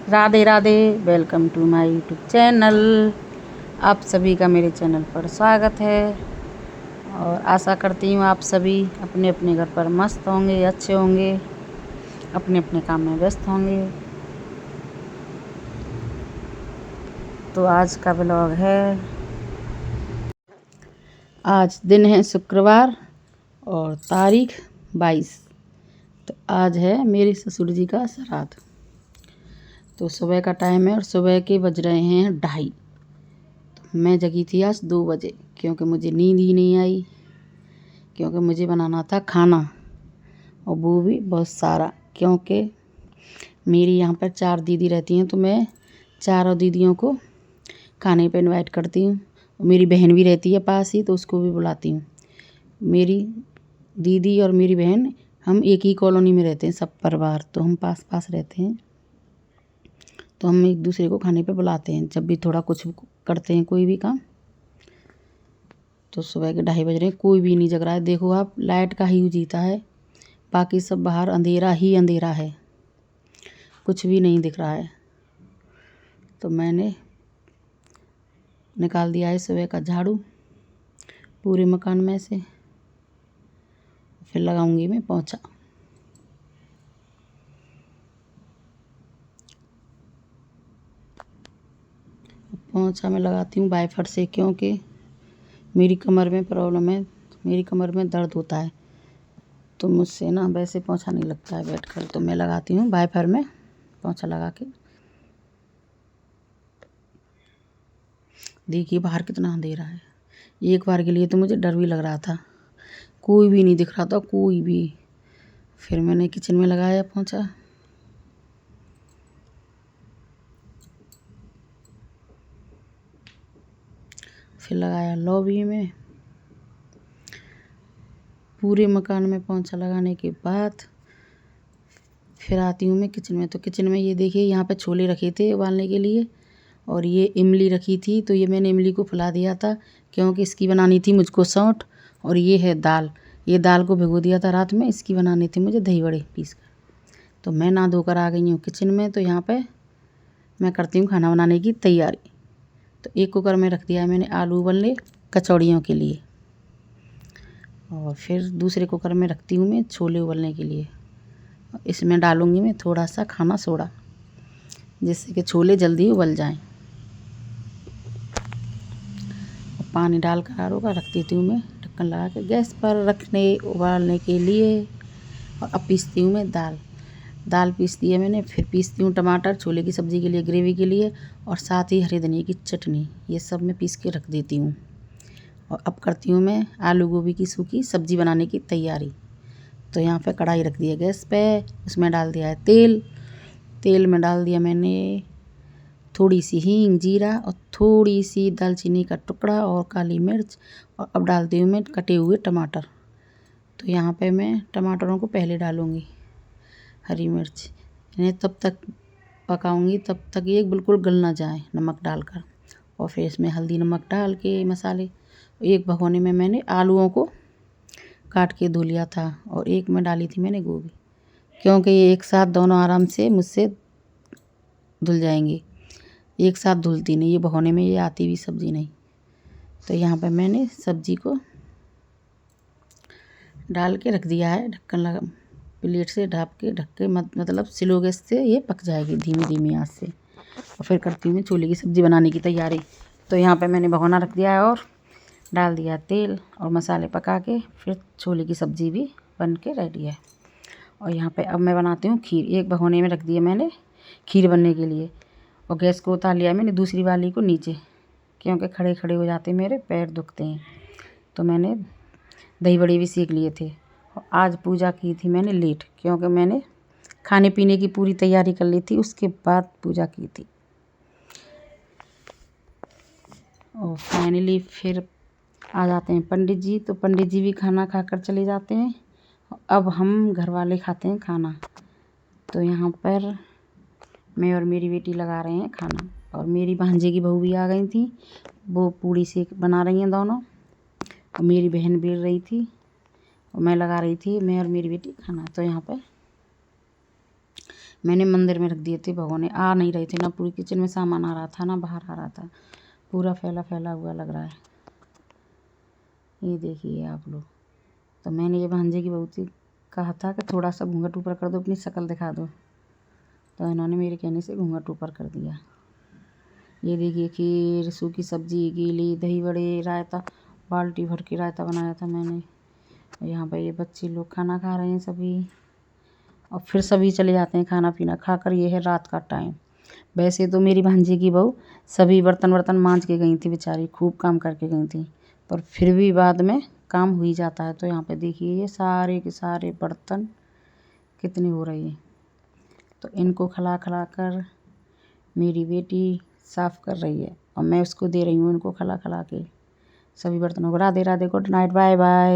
Radhe Radhe. Welcome to my YouTube channel. आप सभी का मेरे चैनल पर स्वागत है और आशा करती हूँ आप सभी अपने अपने घर पर मस्त होंगे, अच्छे होंगे, अपने अपने काम में व्यस्त होंगे। तो आज का ब्लॉग है, आज दिन है शुक्रवार और तारीख 22। तो आज है मेरे ससुर जी का श्राद्ध। तो सुबह का टाइम है और सुबह के बज रहे हैं 2:30। तो मैं जगी थी आज 2 बजे क्योंकि मुझे नींद ही नहीं आई, क्योंकि मुझे बनाना था खाना और वो भी बहुत सारा। क्योंकि मेरी यहाँ पर 4 दीदी रहती हैं तो मैं चारों दीदियों को खाने पे इनवाइट करती हूँ। मेरी बहन भी रहती है पास ही तो उसको भी बुलाती हूँ। मेरी दीदी और मेरी बहन हम एक ही कॉलोनी में रहते हैं, सब परिवार, तो हम पास पास रहते हैं। तो हम एक दूसरे को खाने पे बुलाते हैं जब भी थोड़ा कुछ करते हैं कोई भी काम। तो सुबह के 2:30 बज रहे हैं, कोई भी नहीं जग रहा है। देखो आप, लाइट का ही जीता है, बाकी सब बाहर अंधेरा ही अंधेरा है, कुछ भी नहीं दिख रहा है। तो मैंने निकाल दिया है सुबह का झाड़ू पूरे मकान में से, फिर लगाऊंगी मैं पोंछा। पोंछा मैं लगाती हूँ वाइपर से, क्योंकि मेरी कमर में प्रॉब्लम है, मेरी कमर में दर्द होता है। तो मुझसे ना वैसे पोंछा नहीं लगता है बैठकर, तो मैं लगाती हूँ वाइपर में पोंछा लगा के। देखिए बाहर कितना अंधेरा है। एक बार के लिए तो मुझे डर भी लग रहा था, कोई भी नहीं दिख रहा था, कोई भी। फिर मैंने किचन में लगाया पोंछा। फिर लगाया लॉबी में। पूरे मकान में पोंछा लगाने के बाद फिर आती हूँ मैं किचन में। तो किचन में ये देखिए, यहाँ पे छोले रखे थे उबालने के लिए और ये इमली रखी थी। तो ये मैंने इमली को फुला दिया था क्योंकि इसकी बनानी थी मुझको सौंठ। और ये है दाल, ये दाल को भिगो दिया था रात में, इसकी बनानी थी मुझे दही बड़े पीस कर। तो मैं नहा धोकर आ गई हूँ किचन में। तो यहाँ पे मैं करती हूँ खाना बनाने की तैयारी। तो एक कुकर में रख दिया है मैंने आलू उबलने कचौड़ियों के लिए, और फिर दूसरे कुकर में रखती हूँ मैं छोले उबलने के लिए। इसमें डालूँगी मैं थोड़ा सा खाना सोडा, जिससे कि छोले जल्दी उबल जाएं। और पानी डालकर आलू का रख देती हूँ मैं ढक्कन लगा के गैस पर रखने उबालने के लिए। और अब पीसती हूँ मैं दाल पीस दी है मैंने। फिर पीसती हूँ टमाटर छोले की सब्ज़ी के लिए, ग्रेवी के लिए, और साथ ही हरे धनिया की चटनी। ये सब मैं पीस के रख देती हूँ। और अब करती हूँ मैं आलू गोभी की सूखी सब्ज़ी बनाने की तैयारी। तो यहाँ पे कढ़ाई रख दी है गैस पे, उसमें डाल दिया है तेल में डाल दिया मैंने थोड़ी सी हींग, जीरा और थोड़ी सी दालचीनी का टुकड़ा और काली मिर्च। और अब डालती हूँ मैं कटे हुए टमाटर। तो यहाँ पे मैं टमाटरों को पहले डालूँगी, हरी मिर्च, इन्हें तब तक पकाऊंगी तब तक ये बिल्कुल गल ना जाए नमक डालकर। और फिर इसमें हल्दी नमक डाल के मसाले। एक भगोने में मैंने आलूओं को काट के धो लिया था और एक में डाली थी मैंने गोभी, क्योंकि ये एक साथ दोनों आराम से मुझसे धुल जाएंगे। एक साथ धुलती नहीं, ये भगोने में ये आती भी सब्ज़ी नहीं। तो यहाँ पे मैंने सब्ज़ी को डाल के रख दिया है, ढक्कन लगा, प्लेट से ढक के मतलब स्लो गैस से ये पक जाएगी धीमी धीमी आंच से। और फिर करती हूँ मैं छोले की सब्ज़ी बनाने की तैयारी। तो यहाँ पे मैंने भगोना रख दिया है और डाल दिया तेल और मसाले पका के, फिर छोले की सब्ज़ी भी बन के रेडी है। और यहाँ पे अब मैं बनाती हूँ खीर। एक भगोने में रख दिया मैंने खीर बनने के लिए, और गैस को उतार लिया मैंने दूसरी वाली को नीचे, क्योंकि खड़े खड़े हो जाते मेरे पैर दुखते हैं। तो मैंने दही बड़े भी सेक लिए थे। और आज पूजा की थी मैंने लेट, क्योंकि मैंने खाने पीने की पूरी तैयारी कर ली थी, उसके बाद पूजा की थी। और फाइनली फिर आ जाते हैं पंडित जी। तो पंडित जी भी खाना खाकर चले जाते हैं। अब हम घर वाले खाते हैं खाना। तो यहाँ पर मैं और मेरी बेटी लगा रहे हैं खाना, और मेरी भांजे की बहू भी आ गई थी, वो पूड़ी से बना रही हैं दोनों, और मेरी बहन बेल रही थी और मैं लगा रही थी, मैं और मेरी बेटी खाना। तो यहाँ पर मैंने मंदिर में रख दिए थे, भगोने आ नहीं रहे थे ना, पूरी किचन में सामान आ रहा था ना बाहर आ रहा था, पूरा फैला फैला हुआ लग रहा है। ये देखिए आप लोग। तो मैंने ये भांजे की बहू से कहा था कि थोड़ा सा घूंघट ऊपर कर दो, अपनी शक्ल दिखा दो, तो इन्होंने मेरे कहने से घूंघट ऊपर कर दिया। ये देखिए खीर, सूखी सब्जी, गीली, दही बड़े, रायता, बाल्टी भर के रायता बनाया था मैंने। यहाँ पर ये बच्चे लोग खाना खा रहे हैं सभी, और फिर सभी चले जाते हैं खाना पीना खाकर। ये है रात का टाइम। वैसे तो मेरी भांजी की बहू सभी बर्तन मांज के गई थी बेचारी, खूब काम करके गई थी, पर फिर भी बाद में काम हो ही जाता है। तो यहाँ पे देखिए ये सारे के सारे बर्तन कितने हो रहे हैं। तो इनको खिला खिला कर मेरी बेटी साफ़ कर रही है और मैं उसको दे रही हूँ इनको खिला खिला के सभी बर्तनों को। Radhe Radhe, good night, bye bye.